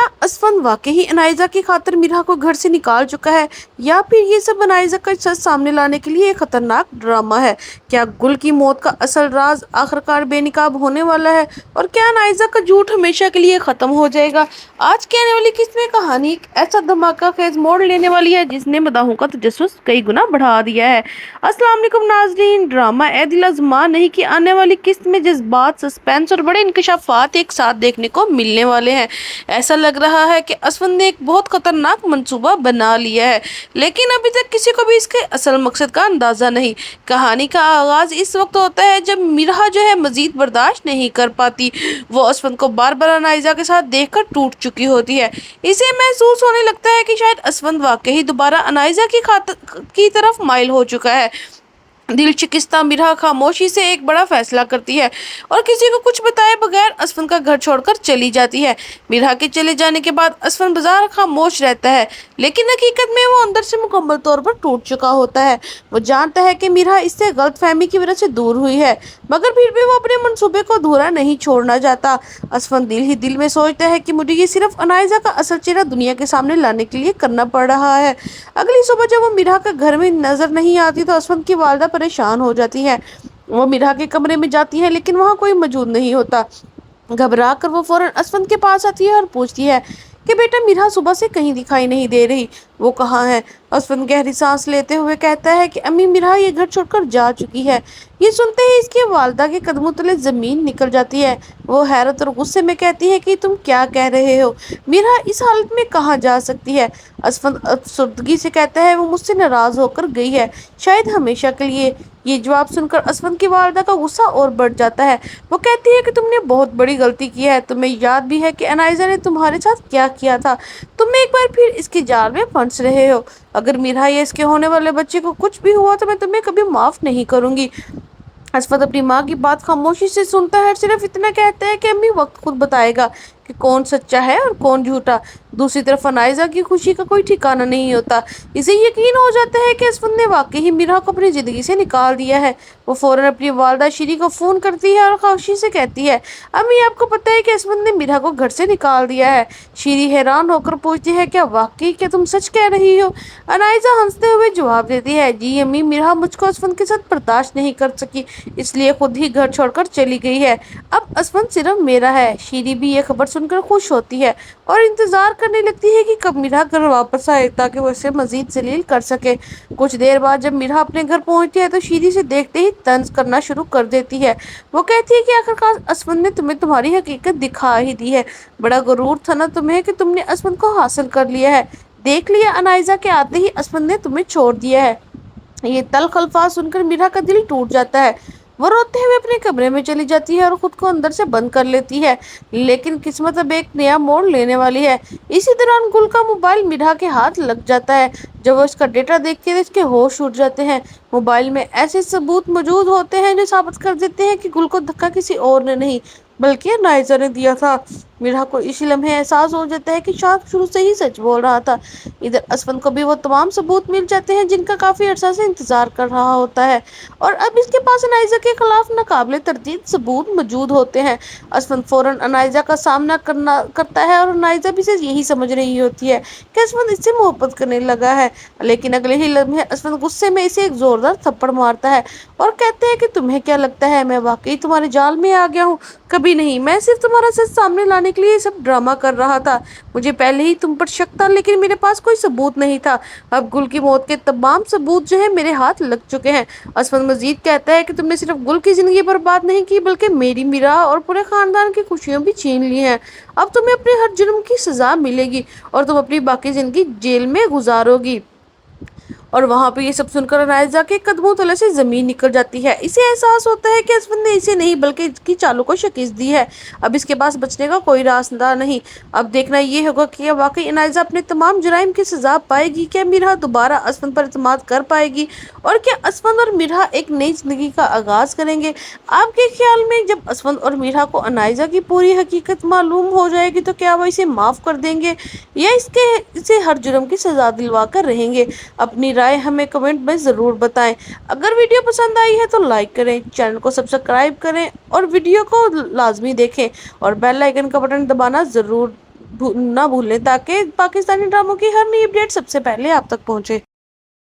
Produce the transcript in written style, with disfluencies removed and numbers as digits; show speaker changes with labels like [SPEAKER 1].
[SPEAKER 1] क्या असफन वाकई अनायजा की खातिर मीरा को घर से निकाल चुका है, या फिर ये सब अनायजा का सच सामने लाने के लिए एक खतरनाक ड्रामा है? क्या गुल की मौत का असल राज आखिरकार बेनकाब होने वाला है, और क्या अनायजा का झूठ हमेशा के लिए खत्म हो जाएगा? आज की आने वाली किस्त में कहानी एक ऐसा धमाका खेज मोड़ लेने वाली है जिसने मदाहों का तजस्सुस कई गुना बढ़ा दिया है। अस्सलाम वालेकुम नाजरीन, ड्रामा ए दिल आज़मा नहीं कि आने वाली किस्त में जज्बात, सस्पेंस और बड़े इंकशाफात एक साथ देखने को मिलने वाले हैं। ऐसा लग रहा है कि असफन ने एक बहुत खतरनाक मंसूबा बना लिया है, लेकिन अभी तक किसी को भी इसके असल मकसद का अंदाजा नहीं। कहानी का आगाज इस वक्त होता है जब मीरा जो है मजीद बर्दाश्त नहीं कर पाती। वो असफन को बार बार अनायजा के साथ देखकर टूट चुकी होती है। इसे महसूस होने लगता है कि शायद असफन वाकई दोबारा अनायजा की तरफ माइल हो चुका है। दिल शिकस्ता मीरा खामोशी से एक बड़ा फैसला करती है और किसी को कुछ बताए बगैर असफन का घर छोड़कर चली जाती है। मीरा के चले जाने के बाद असफन बाजार खामोश रहता है, लेकिन हकीकत में वो अंदर से मुकम्मल तौर पर टूट चुका होता है। वो जानता है कि मीरा इससे गलतफहमी की वजह से दूर हुई है, मगर फिर भी वो अपने मंसूबे को अधूरा नहीं छोड़ना चाहता। असफन दिल ही दिल में सोचता है कि मुझे ये सिर्फ अनायजा का असल चेहरा दुनिया के सामने लाने के लिए करना पड़ रहा है। अगली सुबह जब वो मीरा का घर में नजर नहीं आती तो असफन की वालदा परेशान हो जाती है। वो मीरा के कमरे में जाती है, लेकिन वहाँ कोई मौजूद नहीं होता। घबरा कर वो फौरन असफन के पास आती है और पूछती है कि बेटा, मीरा सुबह से कहीं दिखाई नहीं दे रही, वो कहाँ है? असफन गहरी सांस लेते हुए कहता है कि अम्मी, मीरा ये घर छोड़कर जा चुकी है। ये सुनते ही इसकी वालदा के कदमों तले जमीन निकल जाती है। वो हैरत और गुस्से में कहती है कि तुम क्या कह रहे हो? मीरा इस हालत में कहाँ जा सकती है? असफन अफसुर्दगी से कहता है वो मुझसे नाराज होकर गई है, शायद हमेशा के लिए। ये जवाब सुनकर असफन की वालदा का गुस्सा और बढ़ जाता है। वो कहती है कि तुमने बहुत बड़ी गलती की है। तुम्हें याद भी है कि अनायजा ने तुम्हारे साथ क्या किया था? तुम एक बार फिर इसके जाल में फंस रहे हो। अगर मीरा या इसके होने वाले बच्चे को कुछ भी हुआ तो मैं तुम्हें कभी माफ नहीं करूंगी। असफद अपनी माँ की बात खामोशी से सुनता है और सिर्फ इतना कहता है कि अम्मी, वक्त खुद बताएगा कि कौन सच्चा है और कौन झूठा। दूसरी तरफ अनायजा की खुशी का कोई ठिकाना नहीं होता। इसे यकीन हो जाता है कि असफद ने वाकई ही मीरा को अपनी ज़िंदगी से निकाल दिया है। वो फौरन अपनी वालदा शीरी को फ़ोन करती है और खामोशी से कहती है, अम्मी, आपको पता है कि असफद ने मीरा को घर से निकाल दिया है? शीरी हैरान होकर पूछती है, क्या तुम सच कह रही हो? अनायजा हंसते हुए जवाब देती है, जी अम्मी, मीरा मुझको असफद के साथ बर्दाश्त नहीं कर सकी, इसलिए खुद ही घर छोड़कर चली गई है। अब असफद सिर्फ मेरा है। शीरी भी ये खबर सुनकर खुश होती है और इंतजार करने लगती है कि कब मीरा घर वापस आए ताकि वो इसे मजीद जलील कर सके। कुछ देर बाद जब मीरा अपने घर पहुंचती है तो शीरी से देखते ही तंज करना शुरू कर देती है। वो कहती है कि आखिरकार असफद ने तुम्हें तुम्हारी हकीकत दिखा ही दी है। बड़ा गुरूर था ना तुम्हें कि तुमने असफद को हासिल कर लिया है। देख लिया, अनायजा के आते ही असफद ने तुम्हें छोड़ दिया है। ये तल्ख अल्फाज सुनकर मीरा का दिल टूट जाता है। वो रोते हुए अपने कमरे में चली जाती है और खुद को अंदर से बंद कर लेती है। लेकिन किस्मत अब एक नया मोड़ लेने वाली है। इसी दौरान गुल का मोबाइल मीरा के हाथ लग जाता है। जब वो इसका डेटा देखती है तो इसके होश उड़ जाते हैं। मोबाइल में ऐसे सबूत मौजूद होते हैं जो साबित कर देते हैं कि गुल को धक्का किसी और ने नहीं बल्कि अनायजा ने दिया था। मीरा को इसी लम्हे एहसास हो जाता है कि शार्क शुरू से ही सच बोल रहा था। इधर असफन को भी वो तमाम सबूत मिल जाते हैं जिनका काफ़ी अरसा से इंतजार कर रहा होता है, और अब इसके पास अनायजा के खिलाफ नाकाबिले तरदीद सबूत मौजूद होते हैं। असफन फौरन अनायजा का सामना करता है और अनायजा भी से यही समझ रही होती है कि असफन इससे मोहब्बत करने लगा है। लेकिन अगले ही लम्हे असफन गुस्से में इसे एक जोरदार थप्पड़ मारता है और कहते हैं कि तुम्हें क्या लगता है मैं वाकई तुम्हारे जाल में आ गया हूँ? कभी नहीं, मैं सिर्फ तुम्हारा सच सामने लाने के लिए सब ड्रामा कर रहा था। मुझे पहले ही तुम पर शक था, लेकिन मेरे पास कोई सबूत नहीं था। अब गुल की मौत के तमाम सबूत जो है मेरे हाथ लग चुके हैं। असफद मजीद कहता है कि तुमने सिर्फ गुल की जिंदगी बर्बाद नहीं की, बल्कि मेरी, मीरा और पूरे खानदान की खुशियां भी छीन ली हैं। अब तुम्हें अपने हर जुर्म की सजा मिलेगी और तुम अपनी बाकी जिंदगी जेल में गुजारोगी। और वहाँ पे ये सब सुनकर अनायजा के कदमों तले से ज़मीन निकल जाती है। इसे एहसास होता है कि असफद ने इसे नहीं बल्कि इसकी चालों को शिकस्त दी है। अब इसके पास बचने का कोई रास्ता नहीं। अब देखना ये होगा कि वाकई अनायजा अपने तमाम जुराइम की सजा पाएगी। क्या मीरा दोबारा असफद पर एतमाद कर पाएगी, और क्या असफद और मीरा एक नई जिंदगी का आगाज़ करेंगे? आपके ख्याल में जब असफद और मीरा को अनायजा की पूरी हकीकत मालूम हो जाएगी तो क्या वो इसे माफ़ कर देंगे या इसे हर जुर्म की सजा दिलवा कर रहेंगे? अपनी राय हमें कमेंट में ज़रूर बताएं। अगर वीडियो पसंद आई है तो लाइक करें, चैनल को सब्सक्राइब करें और वीडियो को लाजमी देखें और बेल आइकन का बटन दबाना ज़रूर نہ بھولیں تاکہ پاکستانی ڈراموں کی ہر نئی اپڈیٹ سب سے پہلے آپ تک پہنچے۔